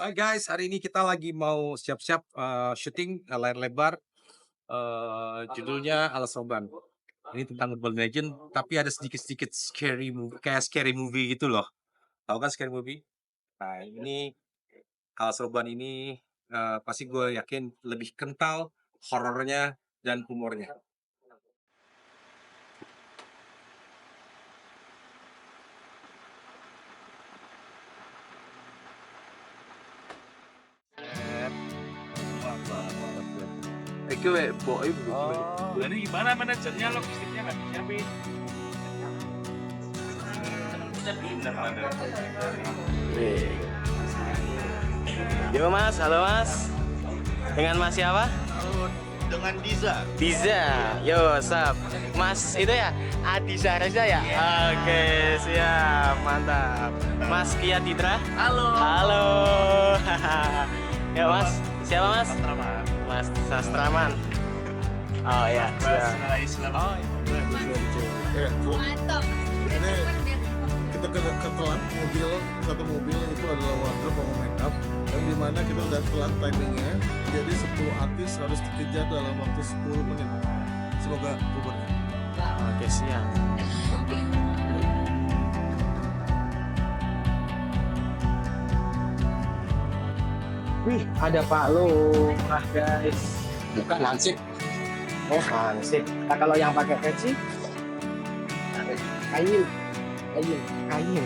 Hai guys, hari ini kita lagi mau siap-siap syuting layar lebar, judulnya Alas Roban. Ini tentang Mobile Legend, tapi ada sedikit-sedikit scary movie, kayak scary movie gitu loh. Tahu kan scary movie? Nah, ini Alas Roban ini pasti gue yakin lebih kental horornya dan humornya. Iki wek boke Oh, ini gimana manajernya, logistiknya nggak disiapin? Yo Mas, halo Mas. Dengan Mas siapa? Dengan Diza. Diza. Yo, sap. Mas itu ya? Adi Sarja ya? Oke, siap. Mantap. Mas Kia Titra? Halo. Halo. Ya Mas, siapa Mas? Sastraman. Mas Sastraman. Oh ya, siap. Islam. Oh, Ya, Bu, Mantap. ini kita ketelan satu mobil itu adalah wardrobe sama makeup yang dimana kita udah telat timingnya, jadi 10 artis harus dikejar dalam waktu 10 menit. Semoga Uber. oke, siap. Wih, ada Pak Lo. Nah, guys. Bukan Hansip. Oh, Hansip. Nah, kalau yang pakai peci? Kayu. Kayu. Kayu.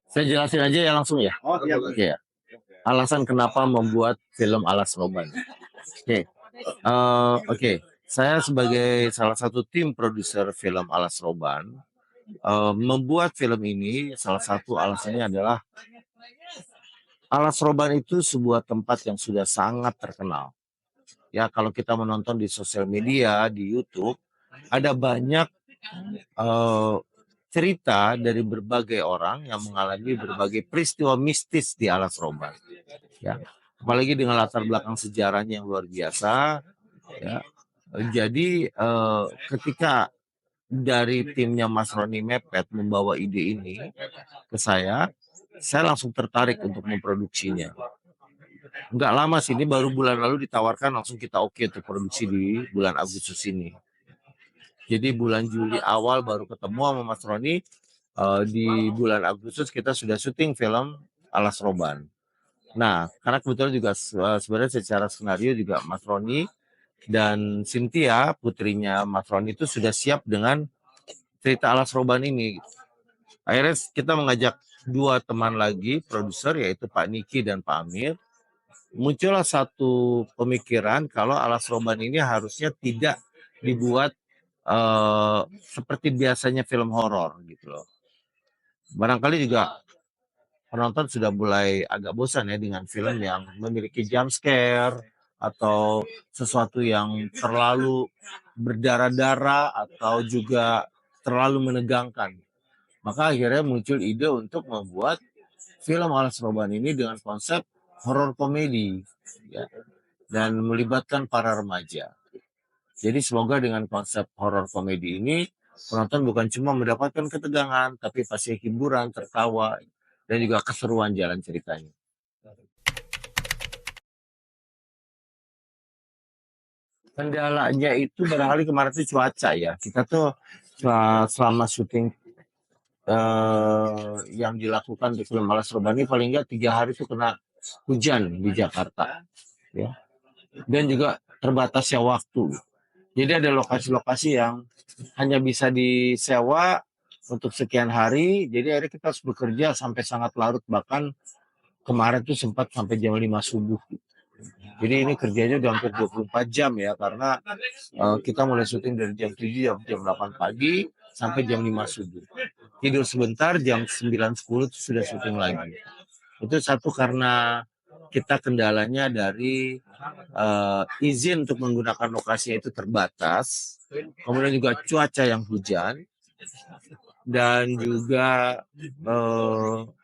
Saya jelasin aja ya langsung ya. Oh, iya. Oke ya. Alasan kenapa membuat film Alas Roban. Oke. Oke. Saya sebagai salah satu tim produser film Alas Roban, membuat film ini salah satu alasannya adalah Alas Roban itu sebuah tempat yang sudah sangat terkenal. Ya, kalau kita menonton di sosial media, di YouTube, ada banyak eh, cerita dari berbagai orang yang mengalami berbagai peristiwa mistis di Alas Roban. Ya, apalagi dengan latar belakang sejarahnya yang luar biasa. Ya, jadi ketika dari timnya Mas Roni Mepet membawa ide ini ke saya langsung tertarik untuk memproduksinya. Nggak lama sih, ini baru bulan lalu ditawarkan, langsung kita oke untuk produksi di bulan Agustus ini. Jadi bulan Juli awal baru ketemu sama Mas Roni, di bulan Agustus kita sudah syuting film Alas Roban. Nah, karena kebetulan juga sebenarnya secara skenario juga Mas Roni dan Cynthia, putrinya Mas Roni itu sudah siap dengan cerita Alas Roban ini. Akhirnya kita mengajak dua teman lagi, produser, yaitu Pak Niki dan Pak Amir. Muncullah satu pemikiran kalau Alas Roban ini harusnya tidak dibuat seperti biasanya film horor gitu loh. Barangkali juga penonton sudah mulai agak bosan ya dengan film yang memiliki jump scare atau sesuatu yang terlalu berdarah-darah atau juga terlalu menegangkan. Maka akhirnya muncul ide untuk membuat film Alas Roban ini dengan konsep horor komedi ya, dan melibatkan para remaja. Jadi semoga dengan konsep horor komedi ini penonton bukan cuma mendapatkan ketegangan, tapi pasti hiburan, tertawa, dan juga keseruan jalan ceritanya. Kendalanya itu barangkali kemarin itu cuaca ya. Kita tuh selama syuting yang dilakukan di film Alas Roban ini paling nggak 3 hari itu kena hujan di Jakarta, ya. Dan juga terbatasnya waktu. Jadi ada lokasi-lokasi yang hanya bisa disewa untuk sekian hari. Jadi akhirnya kita harus bekerja sampai sangat larut, bahkan kemarin tuh sempat sampai jam 5 subuh. Jadi ini kerjanya udah hampir 24 jam ya, karena kita mulai syuting dari jam 7 jam 8 pagi sampai jam 5 subuh. Tidur sebentar, jam 9.10 sudah syuting lagi. Itu satu karena kita kendalanya dari izin untuk menggunakan lokasi itu terbatas, kemudian juga cuaca yang hujan, dan juga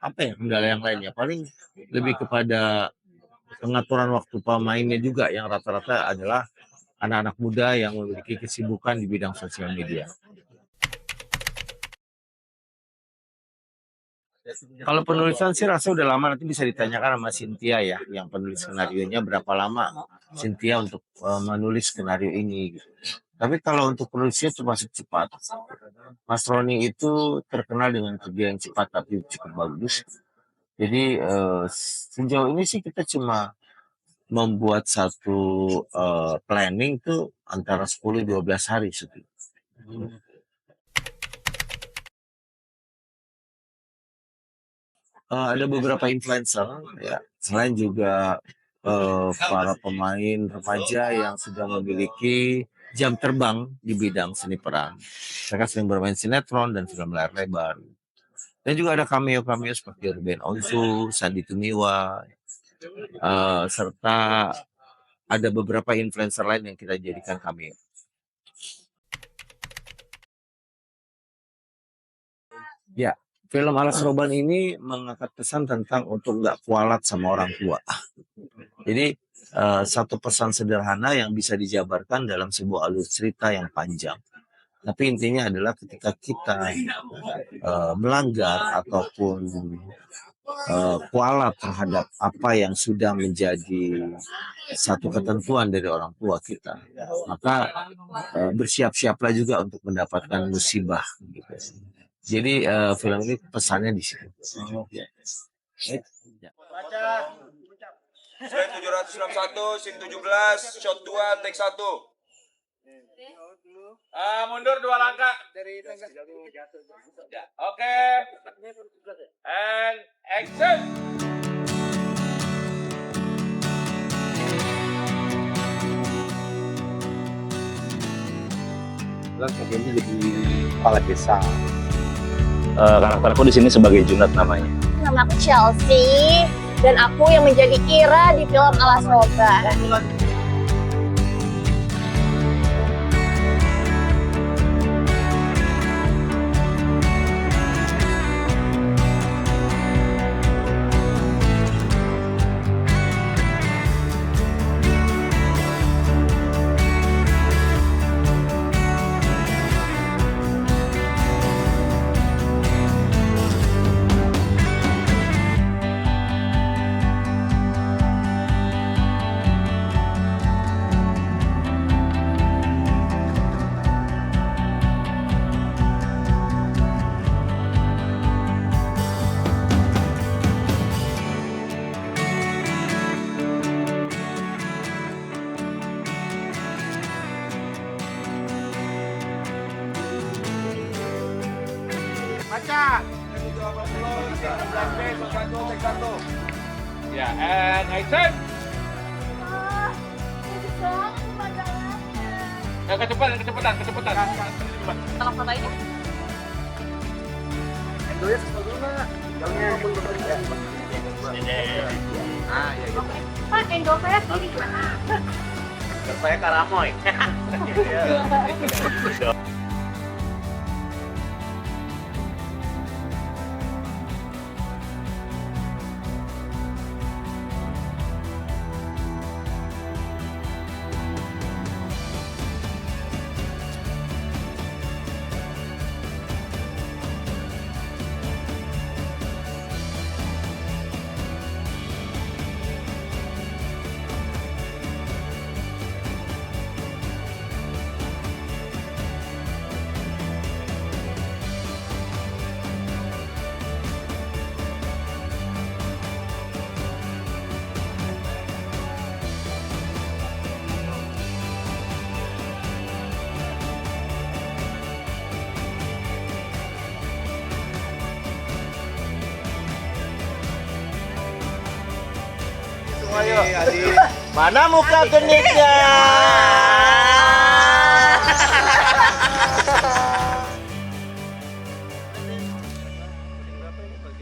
apa ya kendala yang lainnya. Paling lebih kepada pengaturan waktu pemainnya juga yang rata-rata adalah anak-anak muda yang memiliki kesibukan di bidang sosial media. Kalau penulisan sih rasa udah lama, nanti bisa ditanyakan sama Cynthia ya, yang penulis skenarionya berapa lama Cynthia untuk menulis skenario ini. Gitu. Tapi kalau untuk penulisnya termasuk cepat. Mas Roni itu terkenal dengan kerja yang cepat tapi cukup bagus. Jadi sejauh ini sih kita cuma membuat satu planning tuh antara 10-12 hari syuting. Ada beberapa influencer ya, selain juga para pemain remaja yang sudah memiliki jam terbang di bidang seni peran. Mereka sering bermain sinetron dan film layar lebar. Dan juga ada cameo-cameo seperti Ruben Onsu, Sandy Tumiwa, serta ada beberapa influencer lain yang kita jadikan cameo. Ya, film Alas Roban ini mengangkat pesan tentang untuk nggak kualat sama orang tua. Jadi satu pesan sederhana yang bisa dijabarkan dalam sebuah alur cerita yang panjang. Tapi intinya adalah ketika kita melanggar ataupun kualat terhadap apa yang sudah menjadi satu ketentuan dari orang tua kita, maka bersiap-siaplah juga untuk mendapatkan musibah. Gitu. Jadi film ini pesannya di situ. Slide 761, scene 17, shot 2, take 1. Mundur 2 langkah. Oke. And action. Ini jadi kepala desa. Karakterku di sini sebagai Junat namanya. Nama aku Chelsea dan aku yang menjadi Ira di film Alas Roban. Ya, and action. Ya, kecepatan. Tolong foto ini. Pak, endol saya kiri. Saya Karamoy. semua yuk. Mana muka genitnya?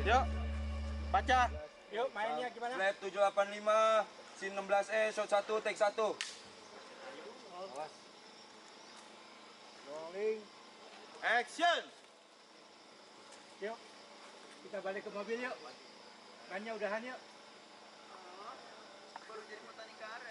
Yuk, baca. Yuk, mainnya gimana? Flat 785, scene 16E, shot 1, take 1. Rolling. Action. Yuk, kita balik ke mobil yuk. Bannya udahan yuk. Baru jadi petani karet.